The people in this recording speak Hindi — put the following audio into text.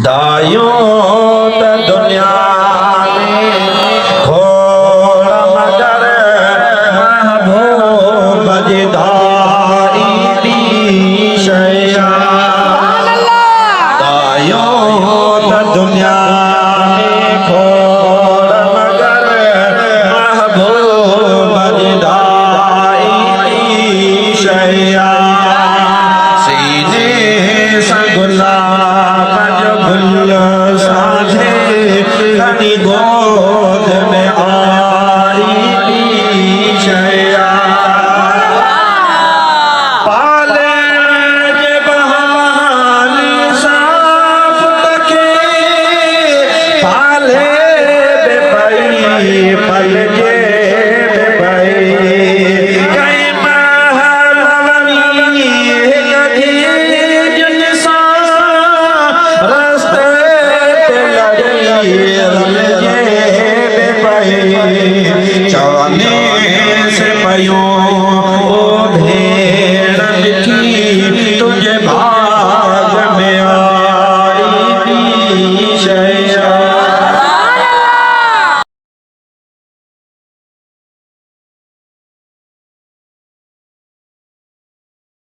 दायों त दुनिया में खोड़ मगर महबूब जिदाई दी शया दायों त दुनिया में खोड़ मगर महबूब जिदाई दी शया सीने संगुला साझे घनी गोद में आई शया पाले जे बहाली साफ तके पाले बेपई पल जे बेपई कई महलवनी यदि जिनसा रस्ते चाने